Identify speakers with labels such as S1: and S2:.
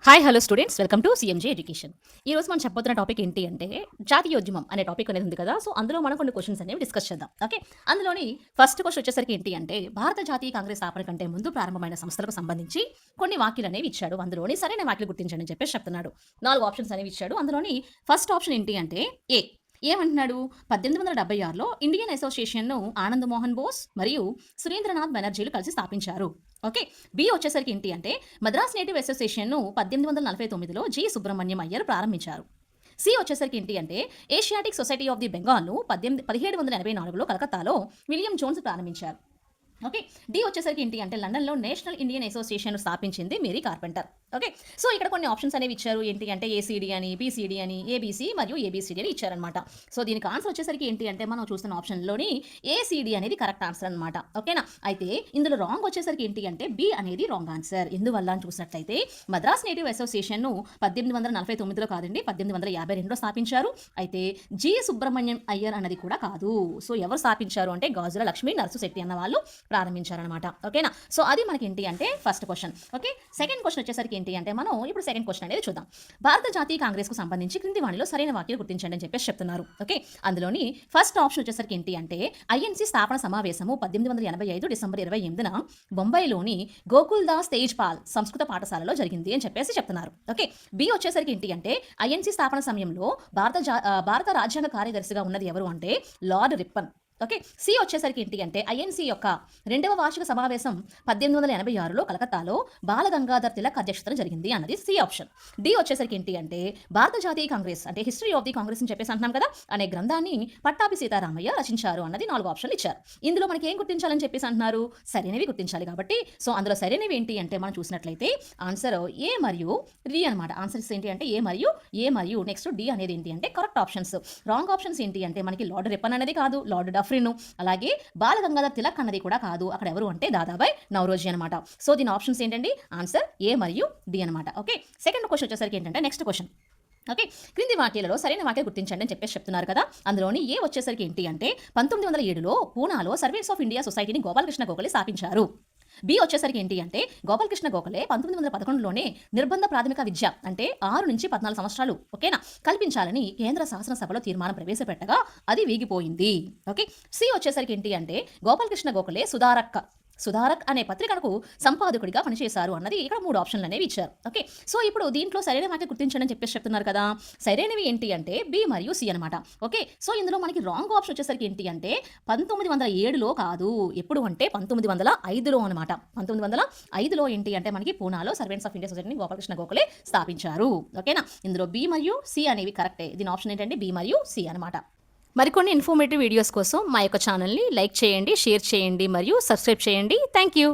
S1: Hi hello students, welcome to CMJ education. ఈ రోజు మనం చెప్పబోతున్న టాపిక్ ఏంటి అంటే జాతీయోద్యమం అనే టాపిక్ అనేది ఉంది కదా. సో అందులో మనం కొన్ని క్వశ్చన్స్ అనేవి డిస్కస్ చేద్దాం. ఓకే, అందులోని ఫస్ట్ క్వశ్చన్ వచ్చేసరికి ఏంటి అంటే భారత జాతీయ కాంగ్రెస్ స్థాపన కంటే ముందు ప్రారంభమైన సంస్థలకు సంబంధించి కొన్ని వాక్యాలు అనేవి ఇచ్చాడు. అందులోని సరైన వాక్యాలు గుర్తించండి అని చెప్పేసి చెప్తున్నాడు. 4 ఆప్షన్స్ అనేవి ఇచ్చాడు. అందులోని ఫస్ట్ ఆప్షన్ ఏంటి అంటే ఏ. ఏమంటున్నాడు? 1876లో ఇండియన్ అసోసియేషన్ను ఆనంద్ మోహన్ బోస్ మరియు సురేంద్రనాథ్ బెనర్జీలు కలిసి స్థాపించారు. ఓకే. బి వచ్చేసరికి ఏంటి అంటే మద్రాస్ నేటివ్ అసోసియేషన్ను 1849లో జి సుబ్రహ్మణ్యం అయ్యర్ ప్రారంభించారు. సి వచ్చేసరికి ఏంటి అంటే ఏషియాటిక్ సొసైటీ ఆఫ్ ది బెంగాల్ను 1784లో కలకత్తాలో విలియం జోన్స్ ప్రారంభించారు. ఓకే. డి వచ్చేసరికి ఏంటి అంటే లండన్లో నేషనల్ ఇండియన్ అసోసియేషన్ స్థాపించింది మేరీ కార్పెంటర్. ఓకే. సో ఇక్కడ కొన్ని ఆప్షన్స్ అనేవి ఇచ్చారు. ఏంటి అంటే ఏసీడీ అని, బీసీడీ అని, ఏబీసీ మరియు ఏబీసీడీ అని ఇచ్చారనమాట. సో దీనికి ఆన్సర్ వచ్చేసరికి ఏంటి అంటే మనం చూస్తున్న ఆప్షన్లోని ఏసీడీ అనేది కరెక్ట్ ఆన్సర్ అనమాట. ఓకేనా. అయితే ఇందులో రాంగ్ వచ్చేసరికి ఏంటి అంటే బి అనేది రాంగ్ ఆన్సర్. ఎందువల్ల అని చూసినట్లయితే మద్రాస్ నేటివ్ అసోసియేషన్ను 1849లో కాదండి, 1852లో స్థాపించారు. అయితే జి సుబ్రహ్మణ్యం అయ్యర్ అన్నది కూడా కాదు. సో ఎవరు స్థాపించారు అంటే గాజుల లక్ష్మీ నరసుశెట్టి అన్న వాళ్ళు ప్రారంభించారనమాట. ఓకేనా. సో అది మనకి ఏంటి అంటే first question. Okay. Second question వచ్చేసరికి ఏంటి అంటే మనం ఇప్పుడు సెకండ్ క్వశ్చన్ అనేది చూద్దాం. భారత జాతీయ కాంగ్రెస్ కు సంబంధించి క్రింది వాణిలో సరైన వాక్యాలు గుర్తించండి అని చెప్పేసి చెప్తున్నారు. ఓకే. అందులోని ఫస్ట్ ఆప్షన్ వచ్చేసరికి ఏంటి అంటే ఐఎన్సీ స్థాపన సమావేశము 1885 డిసెంబర్ 28న బొంబాయిలోని గోకుల్దాస్ తేజ్పాల్ సంస్కృత పాఠశాలలో జరిగింది అని చెప్పేసి చెప్తున్నారు. ఓకే. బి వచ్చేసరికి ఏంటి అంటే ఐఎన్సీ స్థాపన సమయంలో భారత రాజ్యాంగ కార్యదర్శిగా ఉన్నది ఎవరు అంటే లార్డ్ రిప్పన్. ఓకే. సి వచ్చేసరికి ఏంటి అంటే ఐఎన్సీ యొక్క 2వ వార్షిక సమావేశం 1886లో కలకత్తాలో బాలగంగాధర్ తిలక్ అధ్యక్షతన జరిగింది అన్నది సి ఆప్షన్. డి వచ్చేసరికి ఏంటి అంటే భారత జాతీయ కాంగ్రెస్ అంటే హిస్టరీ ఆఫ్ ది కాంగ్రెస్ అని చెప్పేసి అంటున్నాం కదా అనే గ్రంథాన్ని పట్టాభి సీతారామయ్య రచించారు అన్నది 4 ఆప్షన్లు ఇచ్చారు. ఇందులో మనకి ఏం గుర్తించాలని చెప్పేసి అంటున్నారు? సరైనవి గుర్తించాలి. కాబట్టి సో అందులో సరైనవి ఏంటి అంటే మనం చూసినట్లయితే ఆన్సర్ ఏ మరియు డి అనమాట. ఆన్సర్స్ ఏంటి అంటే ఏ మరియు నెక్స్ట్ డి అనేది ఏంటి అంటే కరెక్ట్ ఆప్షన్స్. రాంగ్ ఆప్షన్స్ ఏంటి అంటే మనకి లార్డ్ రిప్పన్ అనేది కాదు, లార్డ్ డఫ్రిన్, అలాగే బాలగంగాధర్ తిలక్ అన్నది కూడా కాదు. అక్కడ ఎవరు అంటే దాదాబాయ్ నౌరోజీ అనమాట. సో దీని ఆప్షన్స్ ఏంటండి? ఆన్సర్ ఏ మరియు డి అనమాట. ఓకే. సెకండ్ క్వశ్చన్ వచ్చేసరికి ఏంటంటే నెక్స్ట్ క్వశ్చన్. ఓకే. క్రింది వాక్యాలలో సరైన వాక్యాలు గుర్తించండి అని చెప్పేసి చెప్తున్నారు కదా. అందులోని ఏ వచ్చేసరికి ఏంటి అంటే 1907లో పూనాలో సర్వీస్ ఆఫ్ ఇండియా సొసైటీని గోపాలకృష్ణ గోఖలే స్థాపించారు. బి వచ్చేసరికి ఏంటి అంటే గోపాలకృష్ణ గోఖలే 1911లోనే నిర్బంధ ప్రాథమిక విద్య అంటే 6 నుంచి 14 సంవత్సరాలు ఓకేనా కల్పించాలని కేంద్ర శాసనసభలో తీర్మానం ప్రవేశపెట్టగా అది వీగిపోయింది. ఓకే. సి వచ్చేసరికి ఏంటి అంటే గోపాలకృష్ణ గోఖలే సుధారక్ అనే పత్రికలకు సంపాదకుడిగా పనిచేశారు అన్నది ఇక్కడ 3 ఆప్షన్లు అనేవి ఇచ్చారు. ఓకే. సో ఇప్పుడు దీంట్లో సరైన వాక్య గుర్తించండి అని చెప్పేసి చెప్తున్నారు కదా. సరైనవి ఏంటి అంటే బి మరియు సి అనమాట. ఓకే. సో ఇందులో మనకి రాంగ్ ఆప్షన్ వచ్చేసరికి ఏంటి అంటే 1907లో కాదు, ఎప్పుడు అంటే 1905లో అనమాట. 1905లో ఏంటి అంటే మనకి పూనాలో సర్వెంట్స్ ఆఫ్ ఇండియా సొసైటీని గోపాలకృష్ణ గోఖలే స్థాపించారు. ఓకేనా. ఇందులో బి మరియు సి అనేవి కరెక్టే. దీని ఆప్షన్ ఏంటంటే బి మరియు సి అనమాట. మరికొన్ని ఇన్ఫర్మేటివ్ వీడియోస్ కోసం మా యొక్క ఛానల్ని లైక్ చేయండి, షేర్ చేయండి మరియు సబ్స్క్రైబ్ చేయండి. Thank you.